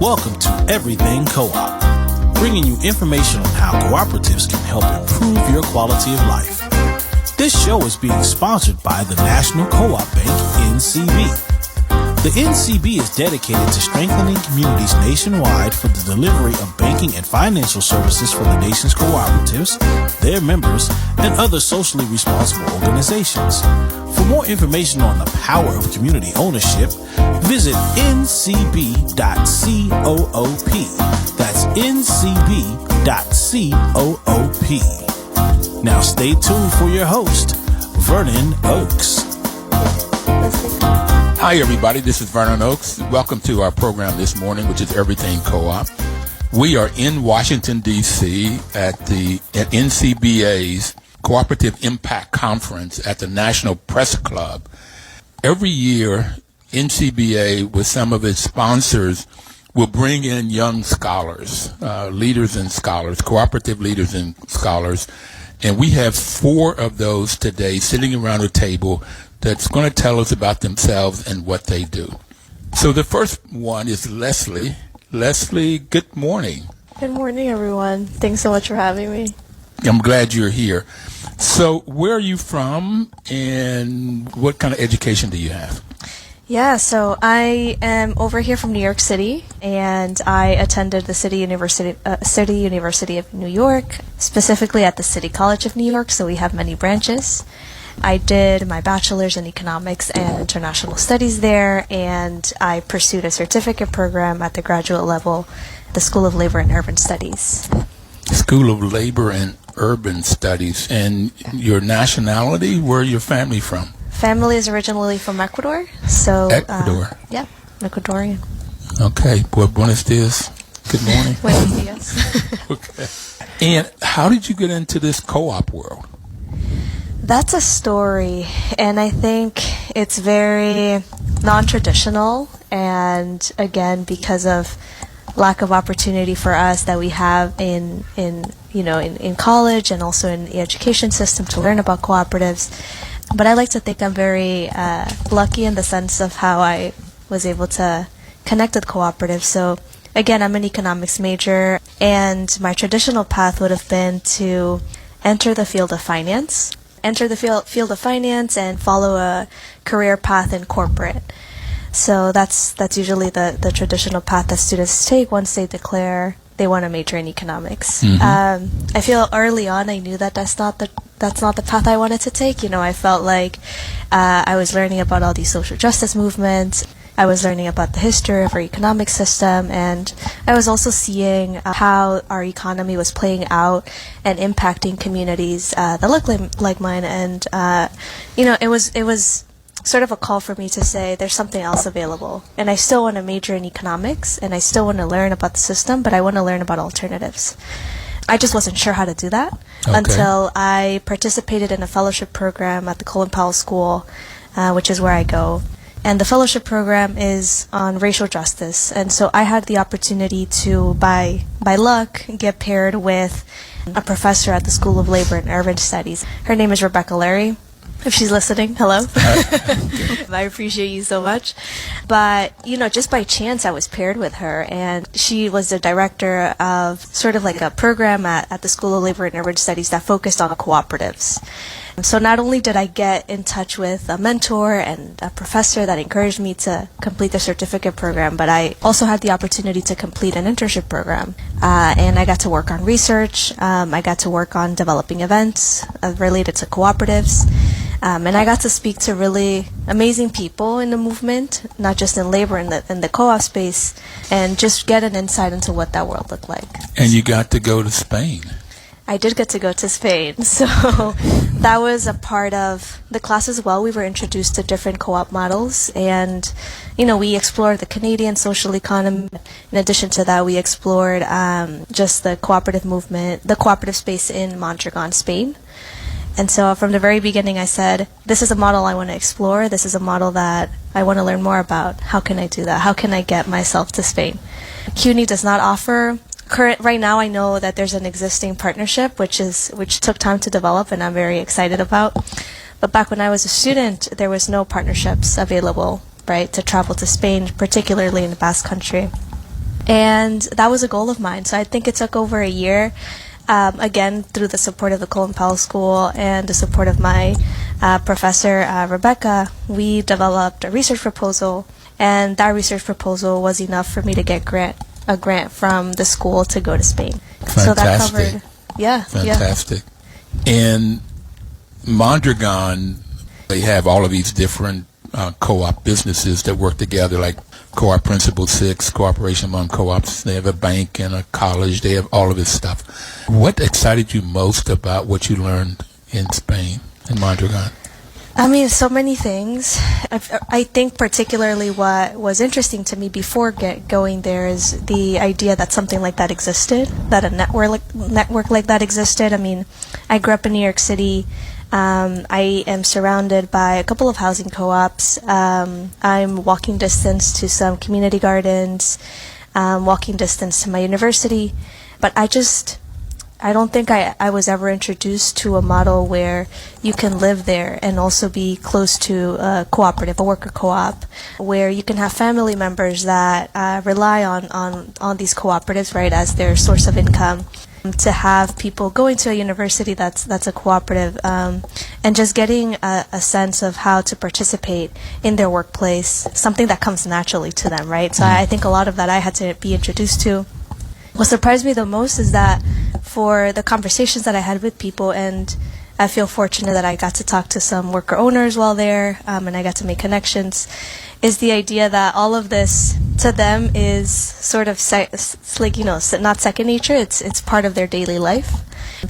Welcome to Everything Co-op, bringing you information on how cooperatives can help improve your quality of life. This show is being sponsored by the National Co-op Bank, NCB. The NCB is dedicated to strengthening communities nationwide for the delivery of banking and financial services for the nation's cooperatives, their members, and other socially responsible organizations. For more information on the power of community ownership, visit ncb.coop. That's ncb.coop. Now stay tuned for your host, Vernon Oakes. Hi, everybody. This is Vernon Oakes. Welcome to our program this morning, which is Everything Co-op. We are in Washington, D.C. at NCBA's Cooperative Impact Conference at the National Press Club. Every year, NCBA, with some of its sponsors, will bring in young scholars, leaders and scholars, cooperative leaders and scholars. And we have 4 of those today sitting around a table that's going to tell us about themselves and what they do. So the first one is Leslie. Leslie, good morning. Good morning, everyone. Thanks so much for having me. I'm glad you're here. So where are you from and what kind of education do you have? Yeah, so I am over here from New York City, and I attended the City University of New York, specifically at the City College of New York, so we have many branches. I did my bachelor's in economics and international studies there, and I pursued a certificate program at the graduate level at the School of Labor and Urban Studies. School of Labor and Urban Studies. And your nationality, where are your family from? Family is originally from Ecuador, so... Ecuador? Yeah, Ecuadorian. Okay, buenos dias. Good morning. Buenos dias. Okay. And how did you get into this co-op world? That's a story, and I think it's very non-traditional, and again, because of lack of opportunity for us that we have in college and also in the education system to learn about cooperatives. But I like to think I'm very lucky in the sense of how I was able to connect with cooperatives. So again, I'm an economics major, and my traditional path would have been to enter the field of finance. Enter the field of finance and follow a career path in corporate. So that's usually the traditional path that students take once they declare they want to major in economics. Mm-hmm. I feel early on I knew that that's not the path I wanted to take. I felt like I was learning about all these social justice movements. I was learning about the history of our economic system, and I was also seeing how our economy was playing out and impacting communities that look like mine. And it was sort of a call for me to say there's something else available, and I still want to major in economics, and I still want to learn about the system, but I want to learn about alternatives. I just wasn't sure how to do that until I participated in a fellowship program at the Colin Powell School, which is where I go. And the fellowship program is on racial justice. And so I had the opportunity to, by luck, get paired with a professor at the School of Labor and Urban Studies. Her name is Rebecca Larry. If she's listening, hello. I appreciate you so much. But, just by chance, I was paired with her, and she was the director of sort of like a program at the School of Labor and Urban Studies that focused on cooperatives. So not only did I get in touch with a mentor and a professor that encouraged me to complete the certificate program, but I also had the opportunity to complete an internship program. And I got to work on research. I got to work on developing events related to cooperatives. And I got to speak to really amazing people in the movement, not just in labor, in the co-op space, and just get an insight into what that world looked like. And you got to go to Spain. I did get to go to Spain, so that was a part of the class as well. We were introduced to different co-op models, and we explored the Canadian social economy. In addition to that, we explored just the cooperative movement, the cooperative space in Mondragon, Spain. And so from the very beginning, I said, this is a model I want to explore. This is a model that I want to learn more about. How can I do that? How can I get myself to Spain? CUNY does not offer right now. I know that there's an existing partnership which took time to develop, and I'm very excited about. But back when I was a student, there was no partnerships available, right, to travel to Spain, particularly in the Basque Country. And that was a goal of mine. So I think it took over a year. Again, through the support of the Colin Powell School and the support of my professor, Rebecca, we developed a research proposal. And that research proposal was enough for me to get a grant from the school to go to Spain. Fantastic. So that covered, Fantastic. In Mondragon, they have all of these different co-op businesses that work together, like Co-op Principle 6, Cooperation Among Co-ops. They have a bank and a college. They have all of this stuff. What excited you most about what you learned in Spain, in Mondragon? I mean, so many things. I think particularly what was interesting to me before going there is the idea that something like that existed, that a network like that existed. I mean, I grew up in New York City. I am surrounded by a couple of housing co-ops. I'm walking distance to some community gardens, walking distance to my university. But I don't think I was ever introduced to a model where you can live there and also be close to a cooperative, a worker co-op, where you can have family members that rely on these cooperatives, right, as their source of income. To have people going to a university that's a cooperative, and just getting a sense of how to participate in their workplace, something that comes naturally to them, right? So I think a lot of that I had to be introduced to. What surprised me the most is that for the conversations that I had with people, and I feel fortunate that I got to talk to some worker owners while there, and I got to make connections, is the idea that all of this to them is sort of like, not second nature. It's part of their daily life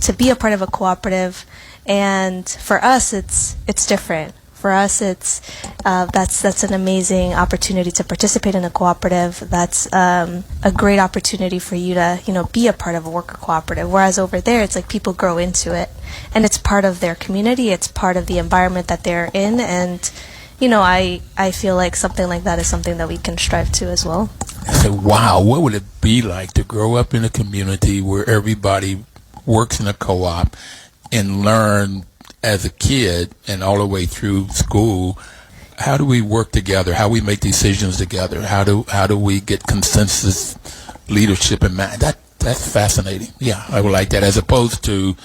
to be a part of a cooperative, and for us it's different. For us, that's an amazing opportunity to participate in a cooperative. That's a great opportunity for you to be a part of a worker cooperative. Whereas over there, it's like people grow into it, and it's part of their community. It's part of the environment that they're in, and I feel like something like that is something that we can strive to as well. So, wow, what would it be like to grow up in a community where everybody works in a co-op and learn as a kid and all the way through school, how do we work together? How do we make decisions together? How do we get consensus leadership and that's fascinating. Yeah, I would like that, as opposed to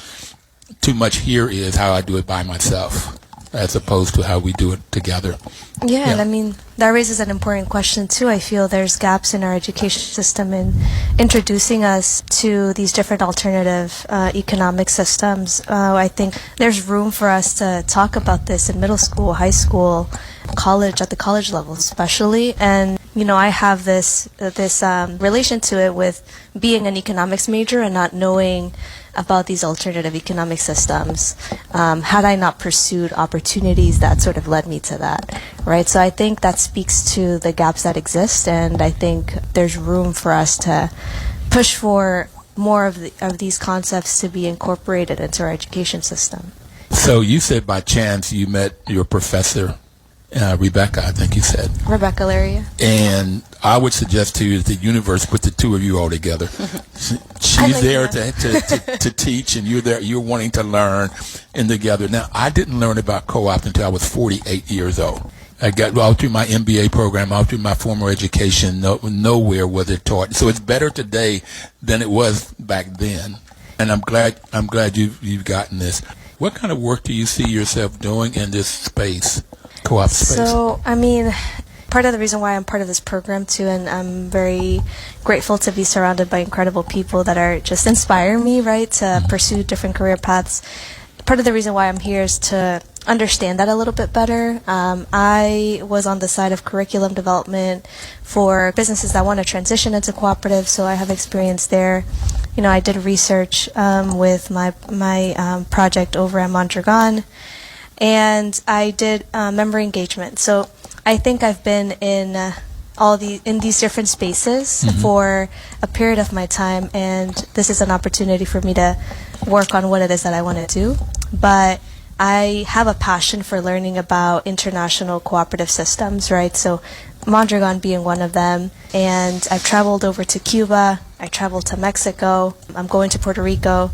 too much here is how I do it by myself, as opposed to how we do it together. Yeah, and I mean, that raises an important question too. I feel there's gaps in our education system in introducing us to these different alternative economic systems. I think there's room for us to talk about this in middle school, high school, college, at the college level especially. And I have this relation to it with being an economics major and not knowing about these alternative economic systems. Had I not pursued opportunities that sort of led me to that, right? So I think that speaks to the gaps that exist, and I think there's room for us to push for more of these concepts to be incorporated into our education system. So you said by chance you met your professor, Rebecca, I think you said. Rebecca Laria. And I would suggest to you that the universe put the two of you all together. She's there to teach, and you're there, you're wanting to learn and together. Now, I didn't learn about co-op until I was 48 years old. I got all through my MBA program, all through my formal education. Nowhere was it taught. So it's better today than it was back then. And I'm glad you've gotten this. What kind of work do you see yourself doing in this space? Co-op space. So, I mean, part of the reason why I'm part of this program too, and I'm very grateful to be surrounded by incredible people that are just inspire me, right, to pursue different career paths. Part of the reason why I'm here is to understand that a little bit better. I was on the side of curriculum development for businesses that want to transition into cooperative, so I have experience there. I did research with my project over at Mondragon, and I did member engagement. So I think I've been in these different spaces for a period of my time, and this is an opportunity for me to work on what it is that I want to do. But I have a passion for learning about international cooperative systems, right? So Mondragon being one of them. And I've traveled over to Cuba. I traveled to Mexico. I'm going to Puerto Rico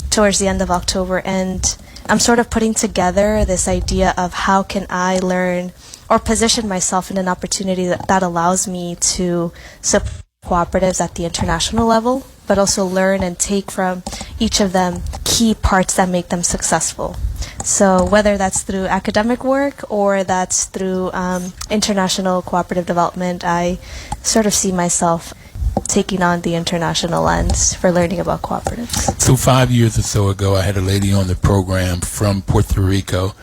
towards the end of October. And I'm sort of putting together this idea of how can I learn or position myself in an opportunity that allows me to support cooperatives at the international level, but also learn and take from each of them key parts that make them successful. So whether that's through academic work or that's through international cooperative development, I sort of see myself taking on the international lens for learning about cooperatives. So 5 years or so ago, I had a lady on the program from Puerto Rico,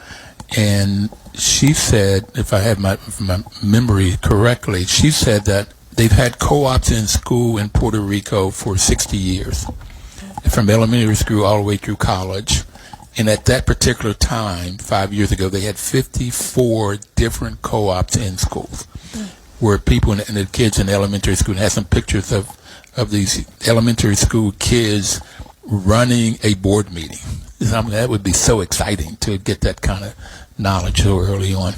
and she said, if I have my memory correctly, she said that they've had co-ops in school in Puerto Rico for 60 years, from elementary school all the way through college. And at that particular time, 5 years ago, they had 54 different co-ops in schools, where people and the kids in elementary school had some pictures of these elementary school kids running a board meeting. I mean, that would be so exciting to get that kind of knowledge so early on.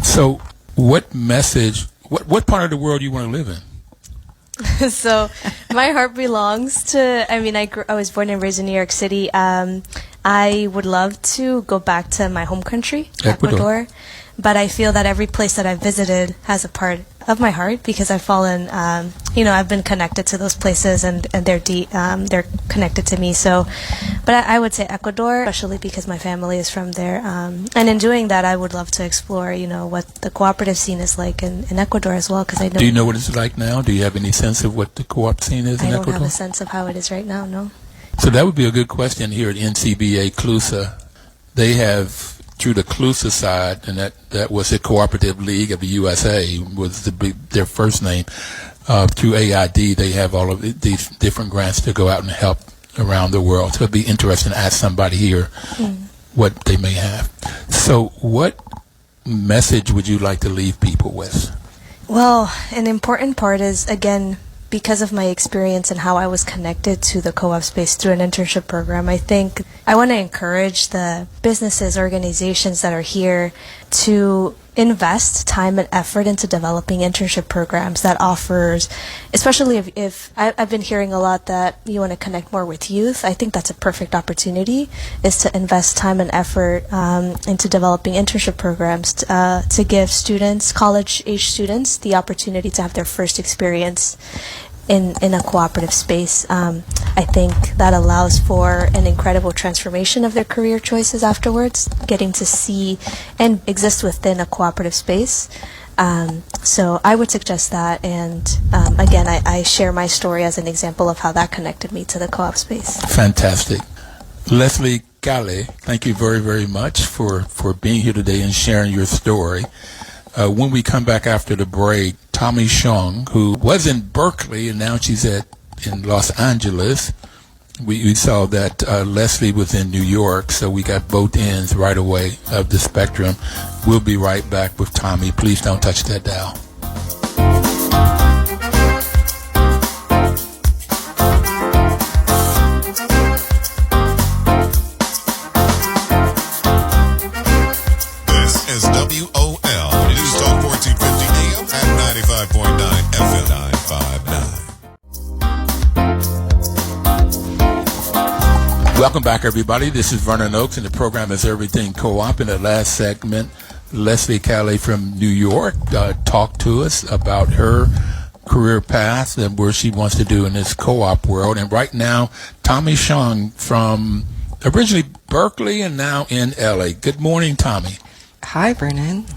So what message, what part of the world do you want to live in? So my heart belongs to, I was born and raised in New York City. I would love to go back to my home country, Ecuador. But I feel that every place that I've visited has a part of my heart because I've fallen, I've been connected to those places and they're connected to me. So, but I would say Ecuador, especially because my family is from there. And in doing that, I would love to explore, what the cooperative scene is like in Ecuador as well. Because I know. Do you know what it's like now? Do you have any sense of what the co-op scene is in Ecuador? I don't have a sense of how it is right now, no. So that would be a good question here at NCBA CLUSA. They have, through the CLUSA side, and that was the Cooperative League of the USA, was their first name. Through AID, they have all of these different grants to go out and help around the world. So it'd be interesting to ask somebody here what they may have. So what message would you like to leave people with? Well, an important part is, again, because of my experience and how I was connected to the co-op space through an internship program, I think I want to encourage the businesses, organizations that are here to invest time and effort into developing internship programs that offers, especially if I've been hearing a lot that you want to connect more with youth. I think that's a perfect opportunity, is to invest time and effort into developing internship programs to give students, college-age students, the opportunity to have their first experience in a cooperative space. I think that allows for an incredible transformation of their career choices afterwards, getting to see and exist within a cooperative space. So I would suggest that, and again, I share my story as an example of how that connected me to the co-op space. Fantastic. Leslie, Calle, thank you very, very much for being here today and sharing your story. When we come back after the break, Tommy Shong, who was in Berkeley and now she's in Los Angeles. We saw that Leslie was in New York, so we got both ends right away of the spectrum. We'll be right back with Tommy. Please don't touch that dial. This is WOL News Talk 1450 AM at 95.9 FM 959. Welcome back, everybody. This is Vernon Oaks, and the program is Everything Co-op. In the last segment, Leslie Calle from New York talked to us about her career path and where she wants to do in this co-op world. And right now, Tommy Shong from originally Berkeley and now in LA. Good morning, Tommy. Hi, Vernon.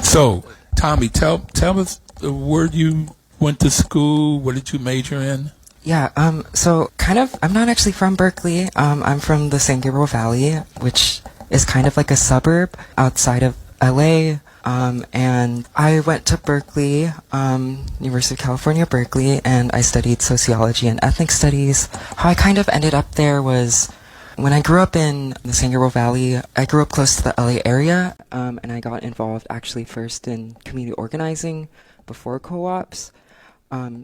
So, Tommy, tell us where you went to school. What did you major in? Yeah, so kind of, I'm not actually from Berkeley. I'm from the San Gabriel Valley, which is kind of like a suburb outside of LA. And I went to Berkeley, University of California, Berkeley, and I studied sociology and ethnic studies. How I kind of ended up there was when I grew up in the San Gabriel Valley, I grew up close to the LA area, and I got involved actually first in community organizing before co-ops.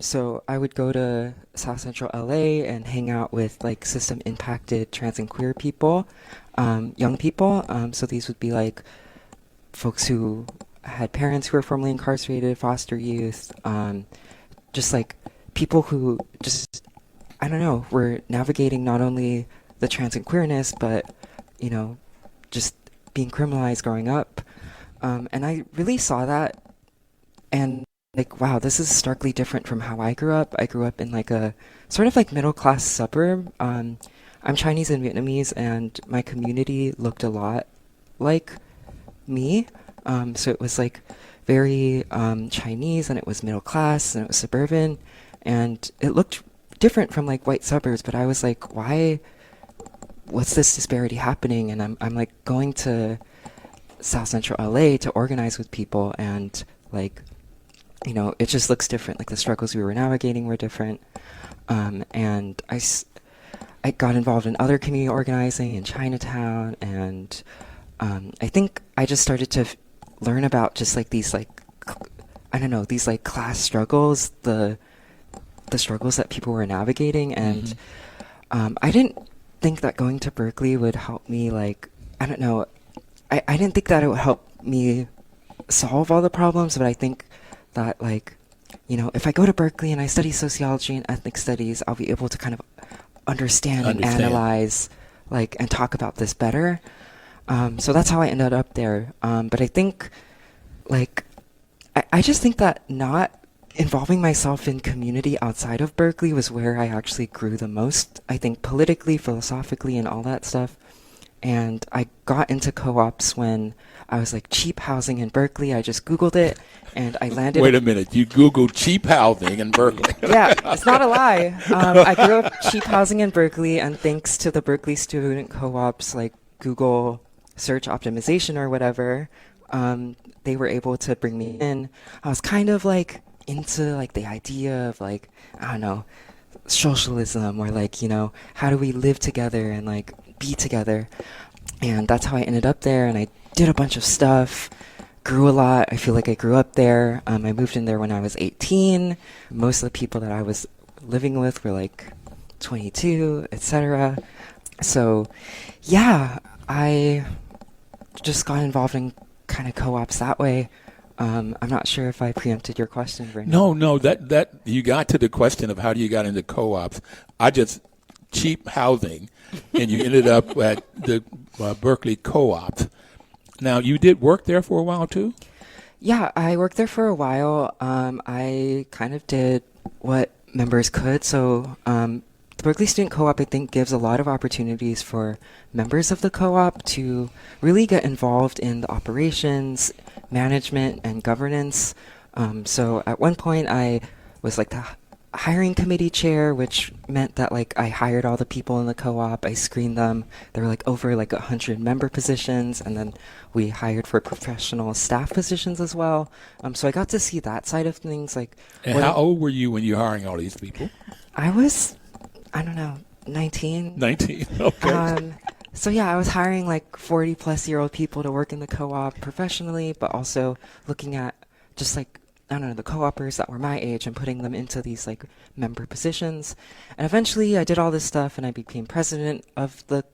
So I would go to South Central LA and hang out with like system impacted trans and queer people, young people. So these would be like folks who had parents who were formerly incarcerated, foster youth, just like people who just, I don't know, were navigating not only the trans and queerness, but, you know, just being criminalized growing up. And I really saw that, and I like, wow, this is starkly different from how I grew up. I grew up in like a sort of like middle class suburb. I'm Chinese and Vietnamese, and my community looked a lot like me. So it was like very Chinese, and it was middle class, and it was suburban, and it looked different from like white suburbs. But I was like, why? What's this disparity happening? And I'm like going to South Central LA to organize with people, and like, you know, it just looks different. Like the struggles we were navigating were different. And I got involved in other community organizing in Chinatown, and I think I just started to learn about just like these like, I don't know, these like class struggles, the struggles that people were navigating. And I didn't think that going to Berkeley would help me, like, I don't know, I didn't think that it would help me solve all the problems, but I think that, like, you know, if I go to Berkeley and I study sociology and ethnic studies, I'll be able to kind of understand. And analyze, like, and talk about this better. So that's how I ended up there. But I think, like, I just think that not involving myself in community outside of Berkeley was where I actually grew the most, I think, politically, philosophically, and all that stuff. And I got into co-ops when I was like, cheap housing in Berkeley. I just Googled it, and I landed... Wait a minute. You Googled cheap housing in Berkeley. Yeah, it's not a lie. I grew up cheap housing in Berkeley, and thanks to the Berkeley student co-ops, like Google search optimization or whatever, they were able to bring me in. I was kind of like into like the idea of like, I don't know, socialism, or like, you know, how do we live together and like be together. And that's how I ended up there, and I did a bunch of stuff, grew a lot. I feel like I grew up there. I moved in there when I was 18. Most of the people that I was living with were like 22, etc. So yeah, I just got involved in kind of co-ops that way. I'm not sure if I preempted your question, Vernon. No, that you got to the question of how do you got into co-ops. I just cheap housing, and you ended up at the Berkeley co-op. Now, you did work there for a while too? Yeah, I worked there for a while. I kind of did what members could. So the Berkeley Student Co-op, I think, gives a lot of opportunities for members of the co-op to really get involved in the operations, management, and governance. So at one point, I was like the hiring committee chair, which meant that like I hired all the people in the co-op, I screened them. There were like over like 100 member positions, and then we hired for professional staff positions as well. So I got to see that side of things. Like, and how old were you when you were hiring all these people? I was, I don't know, 19. 19, okay. So yeah, I was hiring like 40-plus-year-old people to work in the co-op professionally, but also looking at just like, I don't know, the co-opers that were my age and putting them into these like member positions. And eventually I did all this stuff, and I became president of the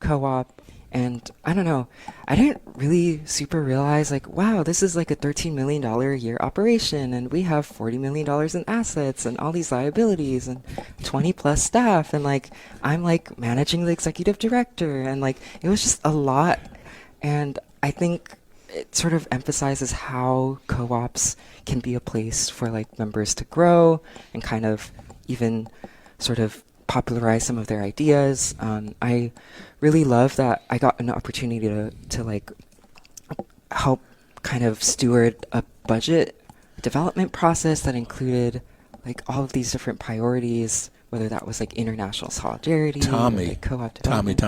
co-op. And I don't know, I didn't really super realize like, wow, this is like a $13 million a year operation, and we have $40 million in assets and all these liabilities and 20+ staff, and like I'm like managing the executive director, and like it was just a lot. And I think it sort of emphasizes how co-ops can be a place for like members to grow and kind of even sort of popularize some of their ideas. I really love that I got an opportunity to like help kind of steward a budget development process that included like all of these different priorities, whether that was like international solidarity, Tommy, or, like, co-op development.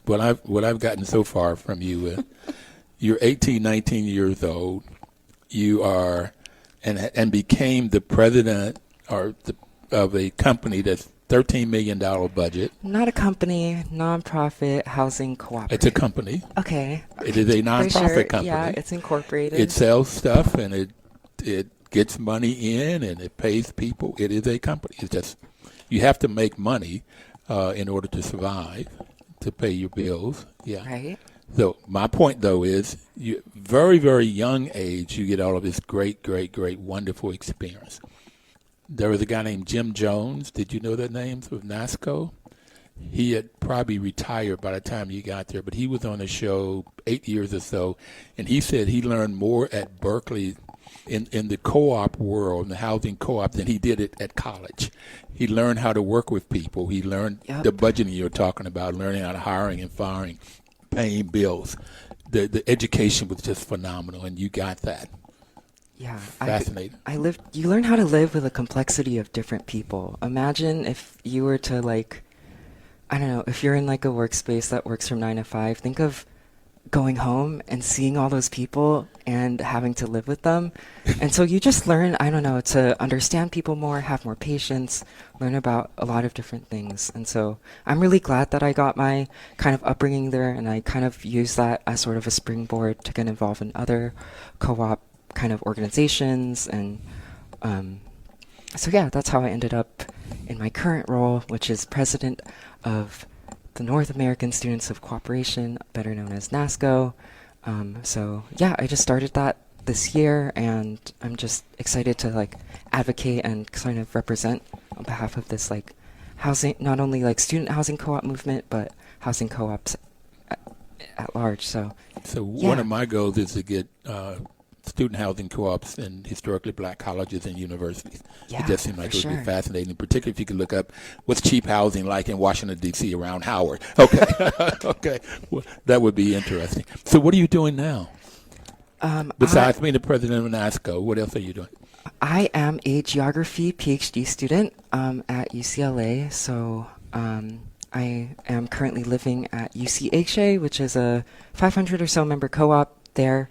what I've gotten so far from you, you're 18, 19 years old. You are and became the president of a company that's $13 million budget. Not a company, nonprofit housing cooperative. It's a company. Okay. It is a nonprofit company. Yeah, it's incorporated. It sells stuff, and it gets money in, and it pays people. It is a company. It's just you have to make money in order to survive, to pay your bills. Yeah. Right. So my point, though, is you very, very young age, you get all of this great, great, great, wonderful experience. There was a guy named Jim Jones. Did you know that name, of NASCO? He had probably retired by the time you got there, but he was on the show 8 years or so, and he said he learned more at Berkeley in the co-op world, in the housing co-op, than he did it at college. He learned how to work with people. He learned the budgeting you're talking about, learning how to hiring and firing, paying bills. The education was just phenomenal, and you got that. Yeah, Fascinating. You learn how to live with the complexity of different people. Imagine if you were to I don't know, if you're in like a workspace that works from 9 to 5, think of going home and seeing all those people and having to live with them. And so you just learn, I don't know, to understand people more, have more patience, learn about a lot of different things. And so I'm really glad that I got my kind of upbringing there, and I kind of use that as sort of a springboard to get involved in other co-op kind of organizations. And so yeah, that's how I ended up in my current role, which is president of the North American Students of Cooperation, better known as NASCO. So yeah, I just started that this year, and I'm just excited to advocate and kind of represent on behalf of this housing, not only student housing co-op movement, but housing co-ops at large. So yeah. One of my goals is to get student housing co-ops in historically black colleges and universities. Yeah, it just seems like it would sure. be fascinating, particularly if you could look up what's cheap housing like in Washington, D.C. around Howard. Okay. Okay. Well, that would be interesting. So what are you doing now? Besides being the president of NASCO, what else are you doing? I am a geography PhD student at UCLA. So I am currently living at UCHA, which is a 500 or so member co-op there.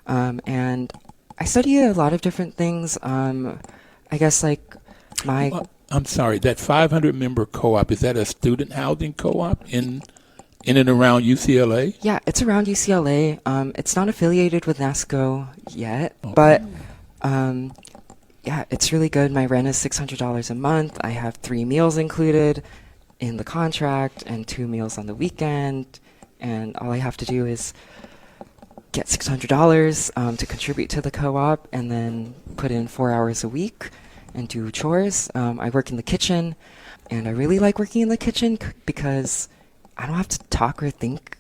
And I study a lot of different things. I guess I'm sorry, that 500 member co-op, is that a student housing co-op in and around UCLA? Yeah, it's around UCLA. It's not affiliated with NASCO yet, but yeah, it's really good. My rent is $600 a month. I have 3 meals included in the contract and 2 meals on the weekend, and all I have to do is get $600 to contribute to the co-op, and then put in 4 hours a week and do chores. I work in the kitchen, and I really like working in the kitchen because I don't have to talk or think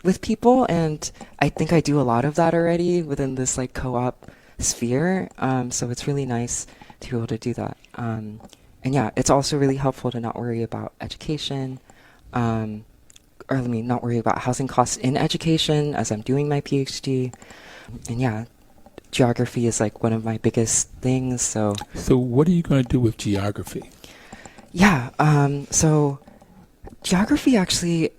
with people, and I think I do a lot of that already within this co-op sphere. So it's really nice to be able to do that. And yeah, it's also really helpful to not worry about education. Not worry about housing costs in education as I'm doing my PhD. And yeah, geography is one of my biggest things. So what are you going to do with geography? Yeah, so geography actually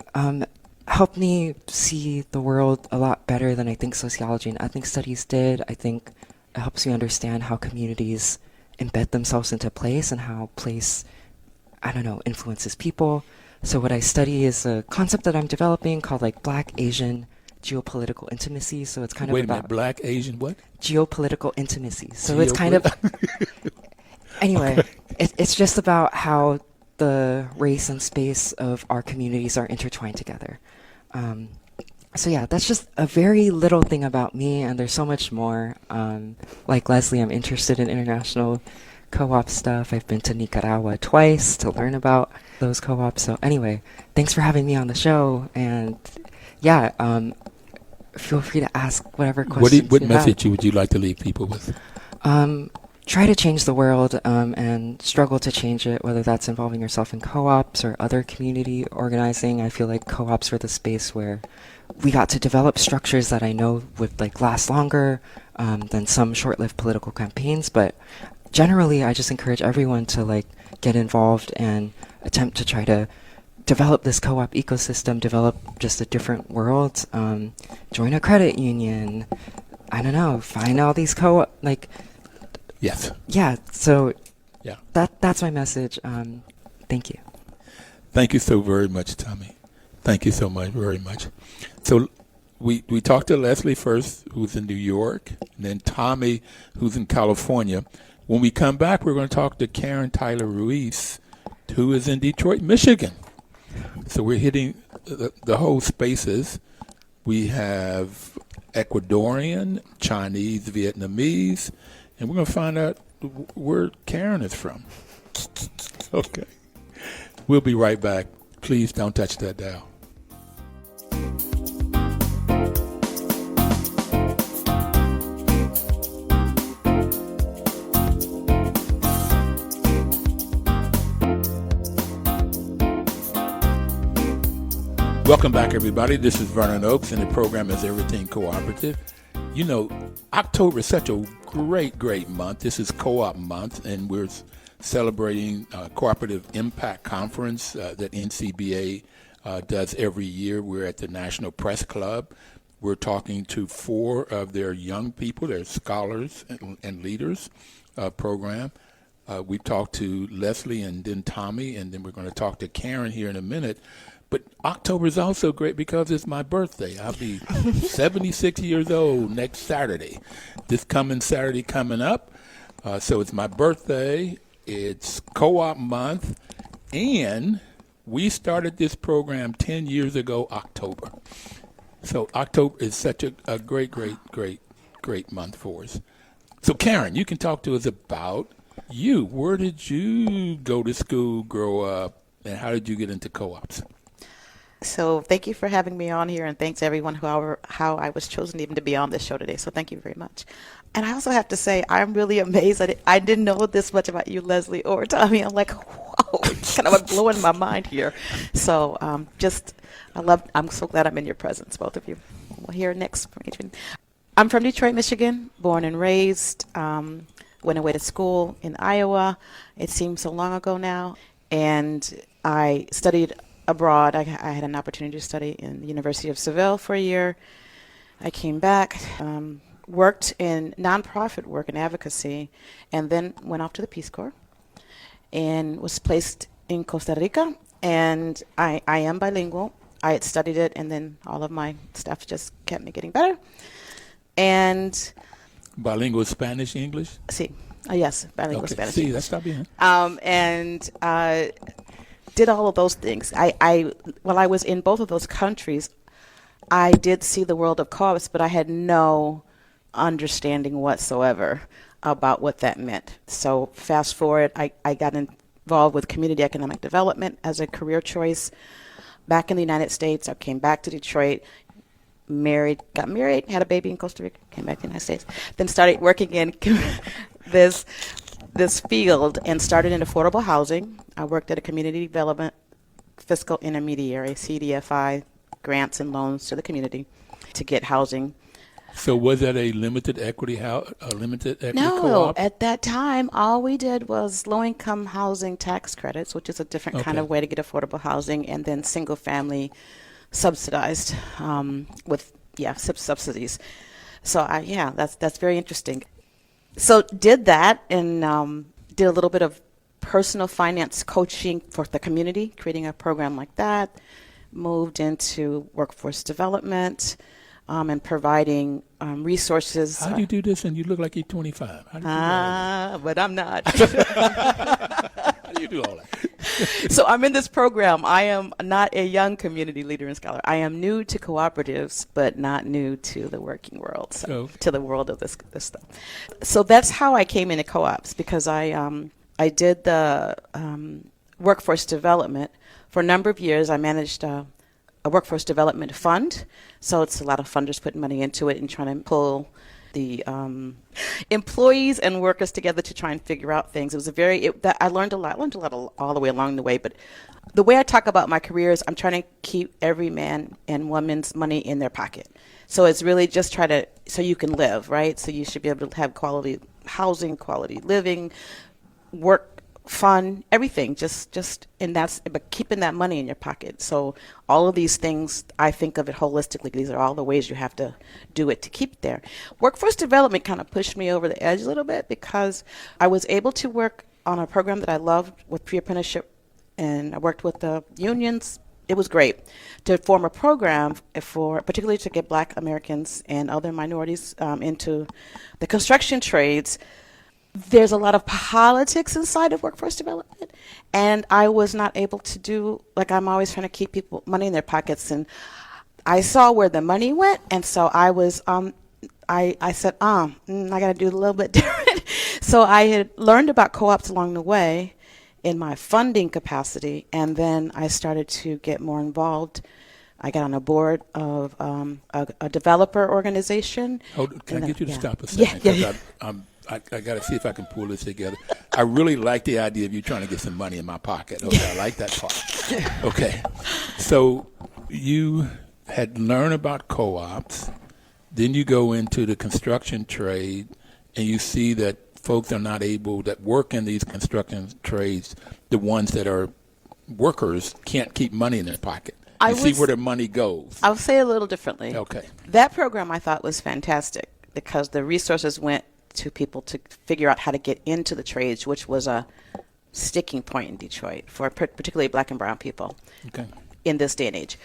helped me see the world a lot better than I think sociology and ethnic studies did. I think it helps me understand how communities embed themselves into place and how place, influences people. So what I study is a concept that I'm developing called Black Asian geopolitical intimacy. So it's kind of Wait a about minute, Black Asian what? Geopolitical intimacy. So it's kind of anyway. Okay. It's just about how the race and space of our communities are intertwined together. So yeah, that's just a very little thing about me, and there's so much more. Like Leslie, I'm interested in international co-op stuff. I've been to Nicaragua twice to learn about those co-ops. So anyway, thanks for having me on the show, and yeah, feel free to ask whatever questions What you message have. would you like to leave people with? Try to change the world, and struggle to change it, whether that's involving yourself in co-ops or other community organizing. I feel like co-ops were the space where we got to develop structures that I know would last longer than some short-lived political campaigns. But generally, I just encourage everyone to get involved and attempt to try to develop this co-op ecosystem, develop just a different world, join a credit union, I don't know, find all these co-op, Yes. yeah, so Yeah. that's my message. Thank you. Thank you so very much, Tommy. Thank you so much, very much. So we talked to Leslie first, who's in New York, and then Tommy, who's in California. When we come back, we're going to talk to Karen Tyler Ruiz, who is in Detroit, Michigan. So we're hitting the whole spaces. We have Ecuadorian, Chinese, Vietnamese, and we're going to find out where Karen is from. Okay. We'll be right back. Please don't touch that dial. Welcome back, everybody. This is Vernon Oaks, and the program is Everything Cooperative. You know, October is such a great month. This is Co-op Month, and we're celebrating Cooperative Impact Conference that NCBA does every year. We're at the National Press Club. We're talking to 4 of their young people, their scholars and leaders program. We talked to Leslie and then Tommy, and then we're going to talk to Karen here in a minute. But October is also great because it's my birthday. I'll be 76 years old next Saturday. This coming Saturday coming up. So it's my birthday. It's Co-op Month. And we started this program 10 years ago, October. So October is such a great month for us. So Karen, you can talk to us about you. Where did you go to school, grow up, and how did you get into co-ops? So thank you for having me on here, and thanks everyone how I was chosen even to be on this show today. So thank you very much. And I also have to say, I'm really amazed. I didn't know this much about you, Leslie or Tommy. I'm like, whoa, it's kind of blowing my mind here. So I'm so glad I'm in your presence, both of you. We'll hear next from Adrián. I'm from Detroit, Michigan, born and raised. Went away to school in Iowa. It seems so long ago now. And I studied abroad. I had an opportunity to study in the University of Seville for a year. I came back, worked in nonprofit work and advocacy, and then went off to the Peace Corps and was placed in Costa Rica. And I am bilingual. I had studied it, and then all of my stuff just kept me getting better. And bilingual Spanish, English? Sí. Yes, bilingual okay. Spanish. Sí, that's not bien. And did all of those things. While I was in both of those countries, I did see the world of co-ops, but I had no understanding whatsoever about what that meant. So fast forward, I got involved with community economic development as a career choice back in the United States. I came back to Detroit, got married, had a baby in Costa Rica, came back to the United States, then started working in this field and started in affordable housing. I worked at a community development fiscal intermediary, CDFI, grants and loans to the community to get housing. So was that a limited equity co-op? No, at that time, all we did was low-income housing tax credits, which is a different kind of way to get affordable housing, and then single-family subsidized with subsidies. So that's very interesting. So did that and did a little bit of personal finance coaching for the community, creating a program like that. Moved into workforce development and providing resources. How do you do this and you look like you're 25? How do you do that? But I'm not. How do you do all that? So I'm in this program. I am not a young community leader and scholar. I am new to cooperatives, but not new to the working world, to the world of this stuff. So that's how I came into co-ops, because I did the workforce development for a number of years. I managed a workforce development fund, so it's a lot of funders putting money into it and trying to pull the employees and workers together to try and figure out things. It was I learned a lot all the way along the way, but the way I talk about my career is I'm trying to keep every man and woman's money in their pocket. So it's really just so you can live, right? So you should be able to have quality housing, quality living, work, fun, everything, but keeping that money in your pocket. So all of these things, I think of it holistically. These are all the ways you have to do it to keep it there. Workforce development kind of pushed me over the edge a little bit, because I was able to work on a program that I loved with pre-apprenticeship, and I worked with the unions. It was great to form a program particularly to get Black Americans and other minorities into the construction trades. There's a lot of politics inside of workforce development, and I was not able to do, I'm always trying to keep people money in their pockets, and I saw where the money went, and so I was, I said, I got to do it a little bit different. So I had learned about co-ops along the way in my funding capacity, and then I started to get more involved. I got on a board of a developer organization. Can I get you to stop a second? Yeah. I got to see if I can pull this together. I really like the idea of you trying to get some money in my pocket. Okay, I like that part. Okay. So you had learned about co-ops, then you go into the construction trade, and you see that folks are not able, that work in these construction trades, the ones that are workers can't keep money in their pocket. You see where their money goes. I'll say it a little differently. Okay. That program I thought was fantastic because the resources went to people to figure out how to get into the trades, which was a sticking point in Detroit for particularly black and brown people in this day and age.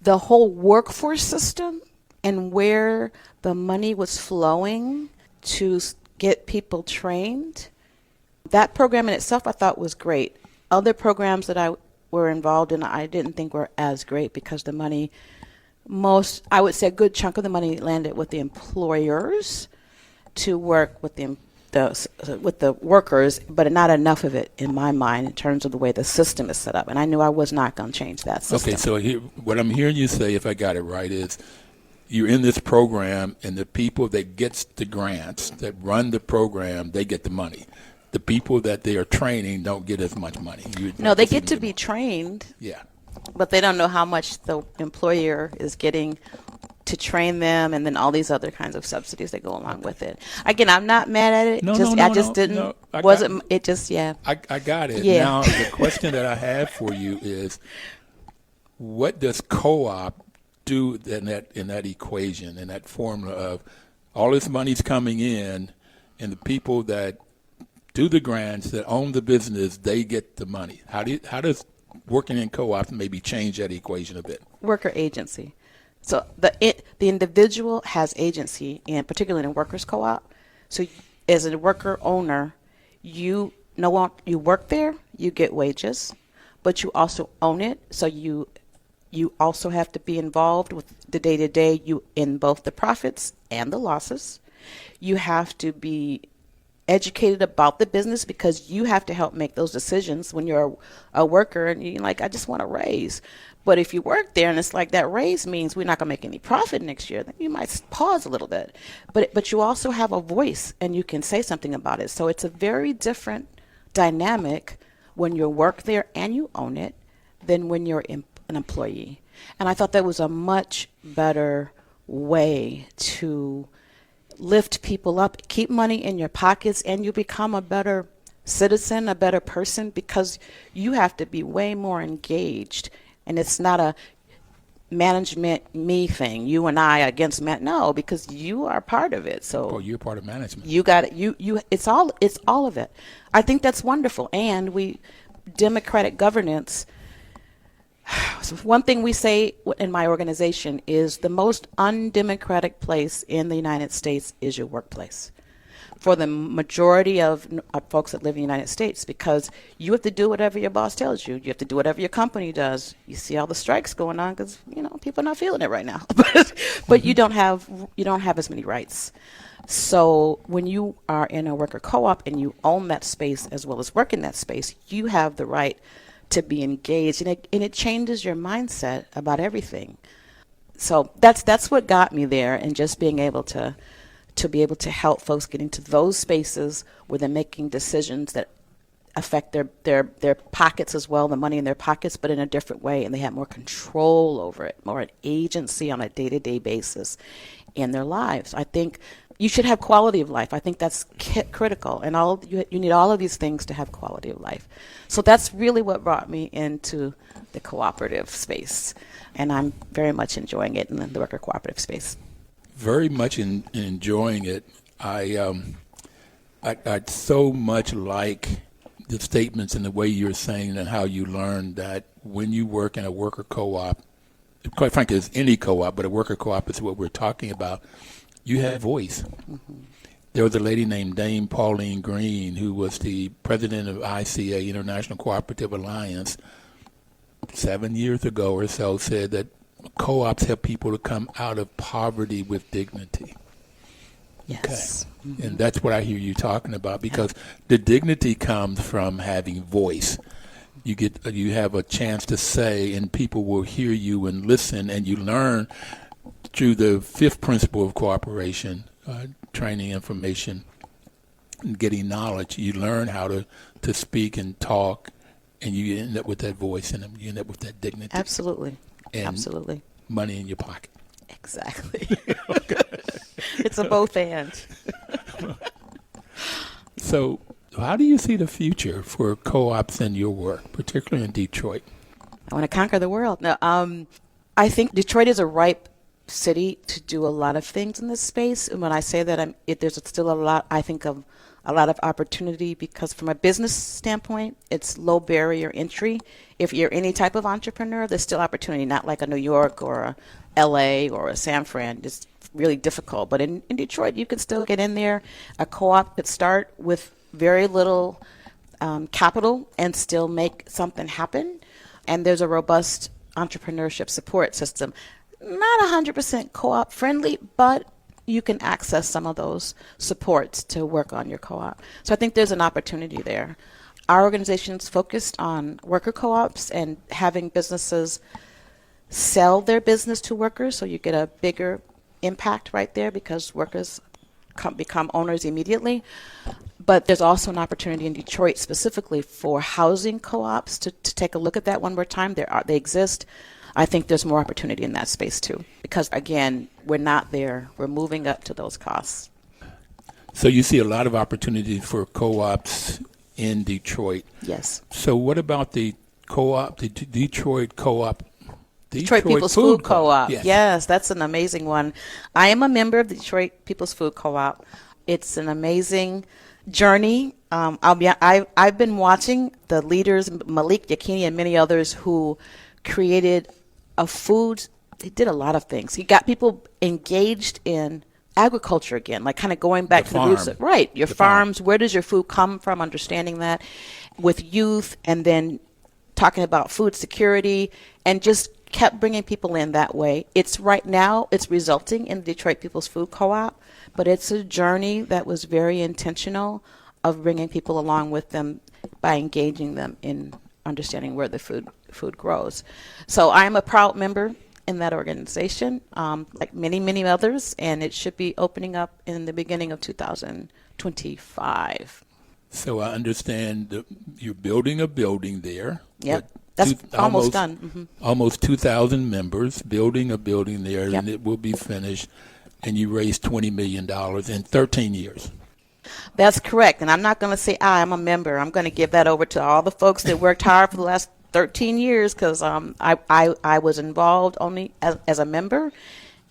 The whole workforce system and where the money was flowing to get people trained, that program in itself I thought was great. Other programs that I were involved in, I didn't think were as great because the money, I would say a good chunk of the money landed with the employers to work with the workers, but not enough of it in my mind in terms of the way the system is set up. And I knew I was not going to change that system. Okay, so what I'm hearing you say, if I got it right, is you're in this program and the people that gets the grants, that run the program, they get the money. The people that they are training don't get as much money. No, they get to be trained. Yeah. But they don't know how much the employer is getting to train them, and then all these other kinds of subsidies that go along with it. Again, I'm not mad at it. I got it. Yeah. Now, the question that I have for you is, what does co-op do in that equation, in that formula of all this money's coming in, and the people that do the grants, that own the business, they get the money? How does working in co-ops maybe change that equation a bit? Worker agency. So the individual has agency, and particularly in workers co-op. So as a worker owner, you work there, you get wages, but you also own it. So you also have to be involved with the day-to-day, in both the profits and the losses. You have to be educated about the business because you have to help make those decisions when you're a worker and you're like, I just want a raise. But if you work there and it's like that raise means we're not going to make any profit next year, then you might pause a little bit. But you also have a voice and you can say something about it. So it's a very different dynamic when you work there and you own it than when you're an employee. And I thought that was a much better way to lift people up, keep money in your pockets, and you become a better citizen, a better person, because you have to be way more engaged. And it's not a management me thing, you and I against no, because you are part of it. So you're part of management. You got it. It's all of it. I think that's wonderful. And democratic governance. One thing we say in my organization is the most undemocratic place in the United States is your workplace. For the majority of folks that live in the United States, because you have to do whatever your boss tells you. You have to do whatever your company does. You see all the strikes going on because people are not feeling it right now. But you don't have as many rights. So when you are in a worker co-op and you own that space as well as work in that space, you have the right to be engaged, and it changes your mindset about everything. So that's what got me there, and just being able to be able to help folks get into those spaces where they're making decisions that affect their pockets as well, the money in their pockets, but in a different way, and they have more control over it, more an agency on a day-to-day basis in their lives. I think you should have quality of life. I think that's critical, and you need all of these things to have quality of life. So that's really what brought me into the cooperative space, and I'm very much enjoying it in the worker cooperative space. Very much enjoying it. I so much like the statements and the way you're saying and how you learned that when you work in a worker co-op, quite frankly, it's any co-op, but a worker co-op is what we're talking about, you have voice. Mm-hmm. There was a lady named Dame Pauline Green, who was the president of ICA, International Cooperative Alliance, 7 years ago or so, said that co-ops help people to come out of poverty with dignity. Yes. Okay. Mm-hmm. And that's what I hear you talking about, because the dignity comes from having voice. You have a chance to say, and people will hear you and listen, and you learn through the fifth principle of cooperation, training, information, and getting knowledge. You learn how to speak and talk, and you end up with that voice, and you end up with that dignity. Absolutely. and absolutely. money in your pocket. Exactly. It's a both and. So how do you see the future for co-ops in your work, particularly in Detroit? I want to conquer the world. No, I think Detroit is a ripe city to do a lot of things in this space. And when I say that, there's still a lot, I think, of a lot of opportunity, because from a business standpoint, it's low barrier entry. If you're any type of entrepreneur, there's still opportunity, not like a New York or a LA or a San Fran. It's really difficult. But in Detroit, you can still get in there. A co-op could start with very little capital and still make something happen. And there's a robust entrepreneurship support system. Not 100% co-op friendly, but you can access some of those supports to work on your co-op. So I think there's an opportunity there. Our organization is focused on worker co-ops and having businesses sell their business to workers, so you get a bigger impact right there because workers become owners immediately. But there's also an opportunity in Detroit specifically for housing co-ops to take a look at that one more time. They exist. I think there's more opportunity in that space too, because again, we're not there. We're moving up to those costs. So you see a lot of opportunities for co-ops in Detroit. Yes. So what about the co-op, the Detroit co-op? Detroit People's Food Co-op. Yes. Yes, that's an amazing one. I am a member of the Detroit People's Food Co-op. It's an amazing journey. I've been watching the leaders, Malik Yakini and many others, who created a food. He did a lot of things. He got people engaged in agriculture again, like kind of going back to the roots. Right, your farms. Where does your food come from? Understanding that with youth, and then talking about food security, and just kept bringing people in that way. It's right now, it's resulting in the Detroit People's Food Co-op, but it's a journey that was very intentional of bringing people along with them by engaging them in understanding where the food grows. So I'm a proud member in that organization, like many others, and it should be opening up in the beginning of 2025. So I understand that you're building a building there. Yep. That's almost done. Mm-hmm. Almost 2,000 members, building a building there, Yep. and it will be finished. And you raised $20 million in 13 years. That's correct. And I'm not going to say I'm a member. I'm going to give that over to all the folks that worked hard for the last 13 years, because I was involved only as a member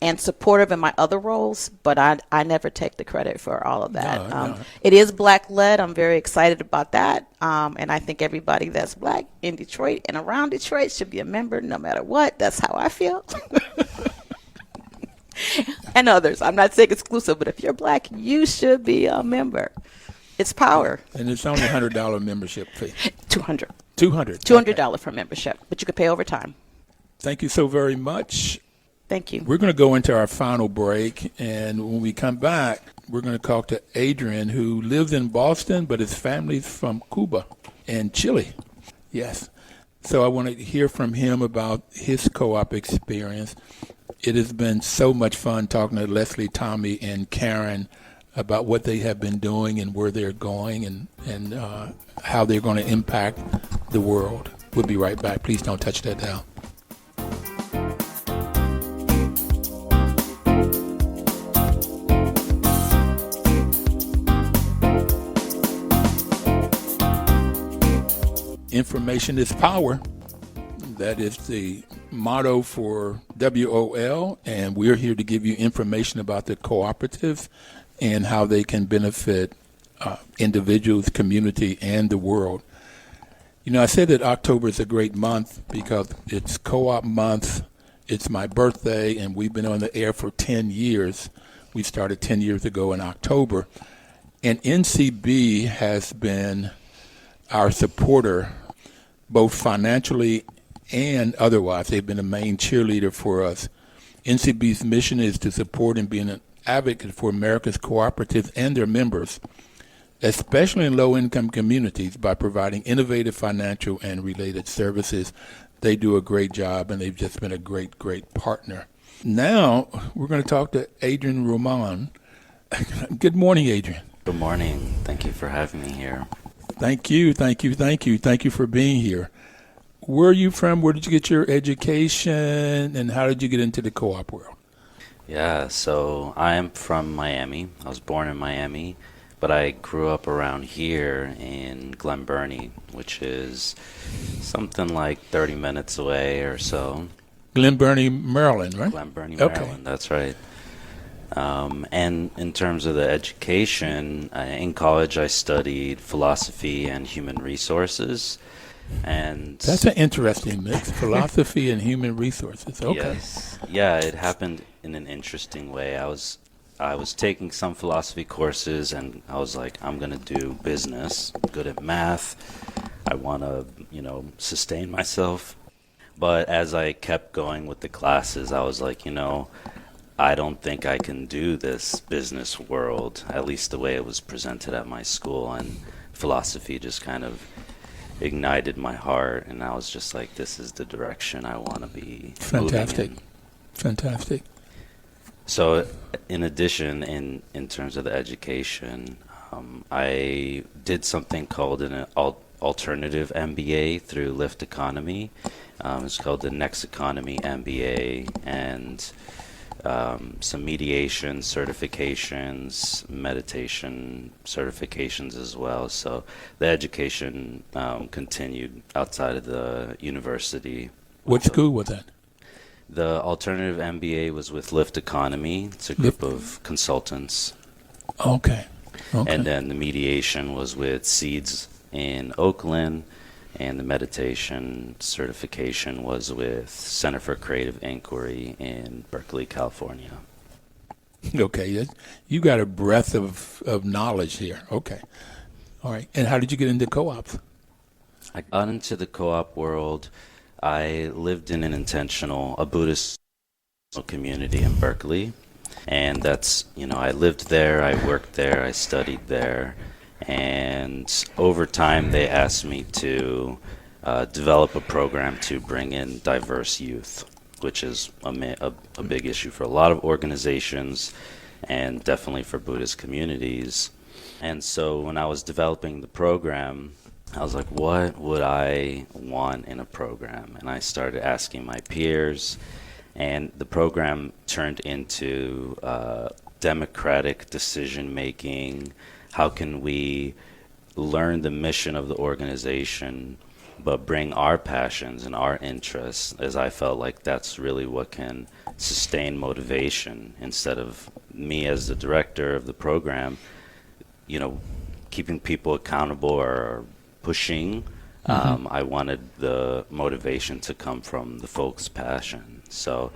and supportive in my other roles, but I never take the credit for all of that. No. It is Black-led. I'm very excited about that. And I think everybody that's Black in Detroit and around Detroit should be a member no matter what. That's how I feel. And others. I'm not saying exclusive, but if you're Black, you should be a member. It's power. And it's only $100 membership fee. $200. $200 for membership, but you could pay over time. Thank you so very much. Thank you. We're going to go into our final break, and when we come back, we're going to talk to Adrián, who lives in Boston, but his family's from Cuba and Chile. Yes. So I want to hear from him about his co-op experience. It has been so much fun talking to Leslie, Tommy, and Karen about what they have been doing and where they're going and how they're going to impact the world. We'll be right back. Please don't touch that dial. Information is power. That is the motto for WOL, and we're here to give you information about the cooperative and how they can benefit individuals, community, and the world. You know, I said that October is a great month because it's co-op month. It's my birthday, and we've been on the air for 10 years. We started 10 years ago in October. And NCB has been our supporter, both financially and otherwise. They've been a main cheerleader for us. NCB's mission is to support and be an advocate for America's cooperatives and their members, especially in low-income communities, by providing innovative financial and related services. They do a great job, and they've just been a great, great partner. Now, we're going to talk to Adrián Román. Good morning, Adrián. Good morning. Thank you for having me here. Thank you for being here. where are you from? Where did you get your education, and how did you get into the co-op world? Yeah, so I am from Miami. I was born in Miami, but I grew up around here in Glen Burnie, which is something like 30 minutes away or so. Glen Burnie, Maryland, right? Glen Burnie, Okay. Maryland, that's right. And in terms of the education, in college I studied philosophy and human resources. And That's an interesting mix, philosophy and human resources. Okay. yes, yeah, it happened in an interesting way. I was taking some philosophy courses, and I was like, I'm gonna do business. I'm good at math. I want to, sustain myself. But as I kept going with the classes, I was like, I don't think I can do this business world, at least the way it was presented at my school. And philosophy just kind of ignited my heart, and I was just like, this is the direction I want to be Fantastic. moving in. Fantastic. So in addition, in terms of the education, I did something called an alternative MBA through Lyft Economy. It's called the Next Economy MBA, and some mediation certifications, meditation certifications as well. So the education continued outside of the university. What school was that? The alternative MBA was with Lyft Economy. It's a group of consultants. Okay. And then the mediation was with Seeds in Oakland, and the meditation certification was with Center for Creative Inquiry in Berkeley, California. Okay. You got a breadth of knowledge here. Okay. All right. And how did you get into co-ops? I got into the co-op world. I lived in a Buddhist community in Berkeley. And that's, I lived there, I worked there, I studied there. And over time, they asked me to develop a program to bring in diverse youth, which is a big issue for a lot of organizations and definitely for Buddhist communities. And so when I was developing the program, I was like, what would I want in a program? And I started asking my peers, and the program turned into democratic decision-making. How can we learn the mission of the organization, but bring our passions and our interests, as I felt like that's really what can sustain motivation, instead of me as the director of the program, keeping people accountable or pushing. I wanted the motivation to come from the folks' passion. So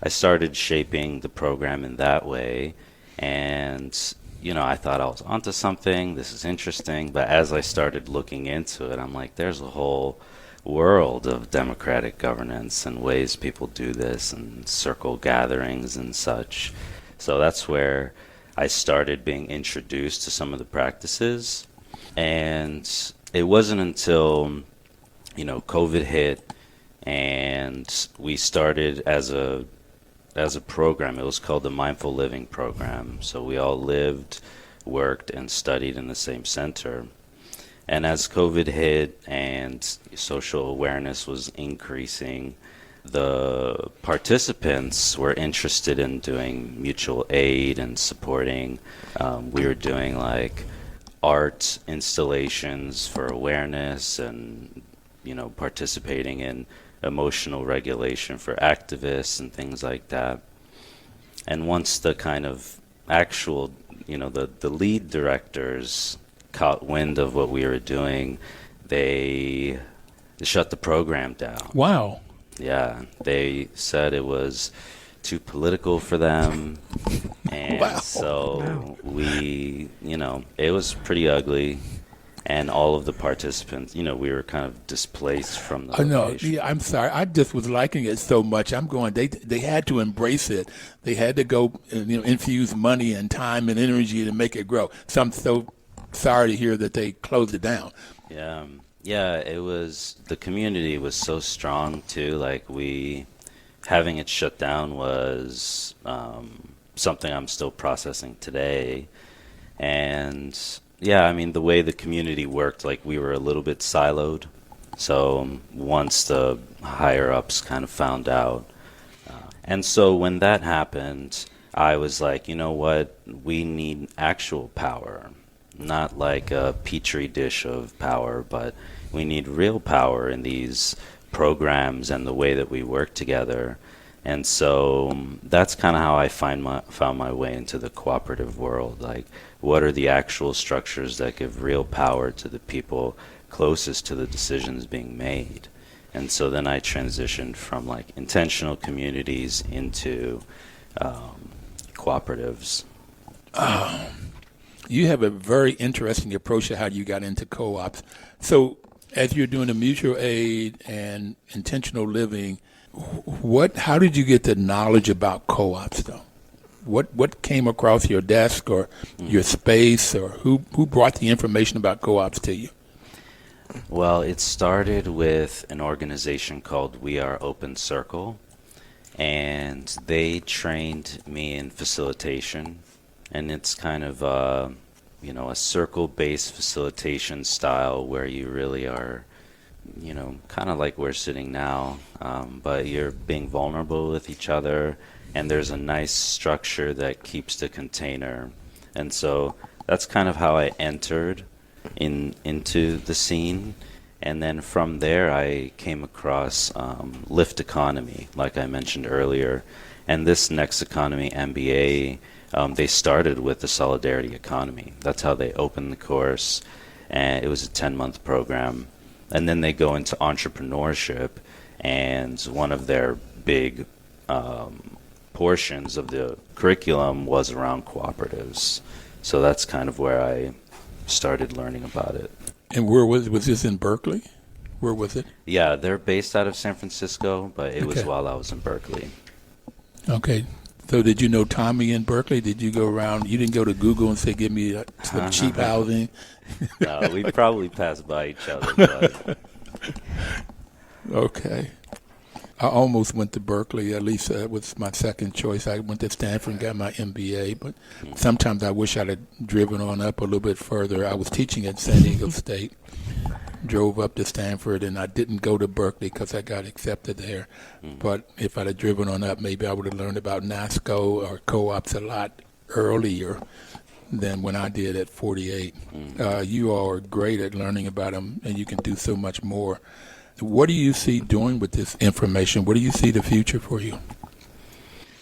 I started shaping the program in that way, and I thought I was onto something. This is interesting. But as I started looking into it, I'm like, there's a whole world of democratic governance and ways people do this, and circle gatherings and such. So that's where I started being introduced to some of the practices. And it wasn't until, COVID hit, and we started as a program. It was called the Mindful Living Program. So we all lived, worked, and studied in the same center. And as COVID hit and social awareness was increasing, the participants were interested in doing mutual aid and supporting. We were doing like art installations for awareness, and participating in emotional regulation for activists and things like that. And once the kind of actual, the lead directors caught wind of what we were doing, they shut the program down. Wow. Yeah, they said it was too political for them. And Wow. so we, it was pretty ugly. And all of the participants, we were kind of displaced from the location. No, yeah, I'm sorry. I just was liking it so much. I'm going, they had to embrace it. They had to go, infuse money and time and energy to make it grow. So I'm so sorry to hear that they closed it down. Yeah, it was, the community was so strong too. Like having it shut down was something I'm still processing today. And yeah, the way the community worked, like we were a little bit siloed. So once the higher-ups kind of found out. And so when that happened, I was like, you know what? We need actual power. Not like a petri dish of power, but we need real power in these programs and the way that we work together. And so that's kind of how I found my way into the cooperative world. Like, what are the actual structures that give real power to the people closest to the decisions being made? And so then I transitioned from like intentional communities into cooperatives. You have a very interesting approach to how you got into co-ops. So as you're doing the mutual aid and intentional living, how did you get the knowledge about co-ops though? What came across your desk or your space, or who brought the information about co-ops to you? Well, it started with an organization called We Are Open Circle, and they trained me in facilitation, and it's kind of a circle-based facilitation style where you really are, kind of like we're sitting now, but you're being vulnerable with each other, and there's a nice structure that keeps the container. And so that's kind of how I entered into the scene. And then from there I came across Lift Economy, like I mentioned earlier. And this Next Economy MBA, they started with the Solidarity Economy. That's how they opened the course. And it was a 10-month program. And then they go into entrepreneurship, and one of their big portions of the curriculum was around cooperatives. So that's kind of where I started learning about it. And where was this in Berkeley? Where was it? Yeah, they're based out of San Francisco, but it was while I was in Berkeley. Okay. So did you know Tommy in Berkeley? Did you go around? You didn't go to Google and say, give me some cheap housing? No, we probably passed by each other. But. Okay. I almost went to Berkeley. At least that was my second choice. I went to Stanford and got my MBA, but sometimes I wish I'd have driven on up a little bit further. I was teaching at San Diego State, drove up to Stanford, and I didn't go to Berkeley because I got accepted there. But if I'd have driven on up, maybe I would have learned about NASCO or co-ops a lot earlier than when I did at 48. You all are great at learning about them, and you can do so much more. What do you see doing with this information? What do you see the future for you?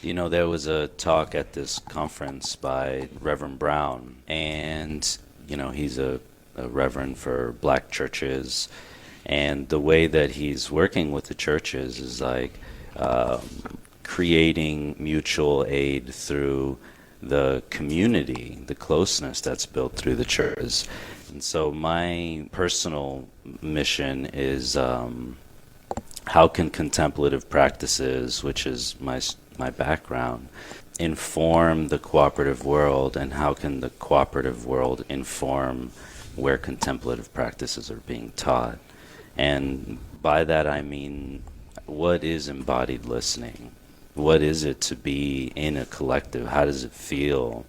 There was a talk at this conference by Reverend Brown, and, he's a reverend for black churches, and the way that he's working with the churches is like creating mutual aid through the community, the closeness that's built through the churches. And so my personal mission is how can contemplative practices, which is my background, inform the cooperative world, and how can the cooperative world inform where contemplative practices are being taught? And by that I mean, what is embodied listening? What is it to be in a collective? How does it feel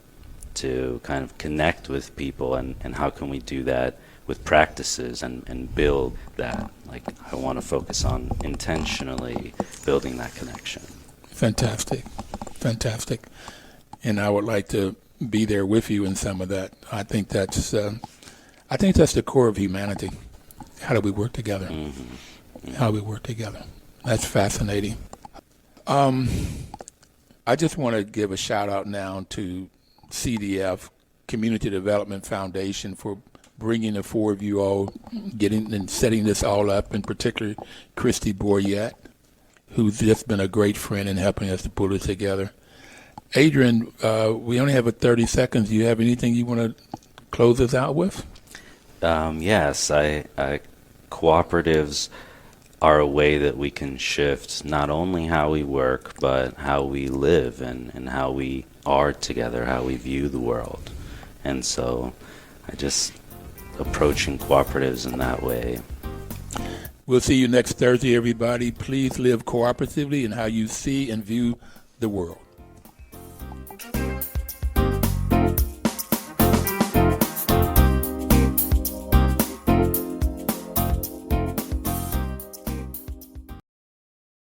to kind of connect with people, and how can we do that with practices and build that? Like, I want to focus on intentionally building that connection. Fantastic. And I would like to be there with you in some of that. I think that's the core of humanity. How do we work together? How do we work together? That's fascinating. I just want to give a shout out now to CDF, Community Development Foundation, for bringing the four of you all, getting and setting this all up, in particular Christy Boyette, who's just been a great friend in helping us to pull it together. Adrián, we only have 30 seconds. Do you have anything you want to close us out with? Yes, cooperatives are a way that we can shift not only how we work, but how we live and how we are together, how we view the world. And so I just approaching cooperatives in that way. We'll see you next Thursday, everybody. Please live cooperatively in how you see and view the world.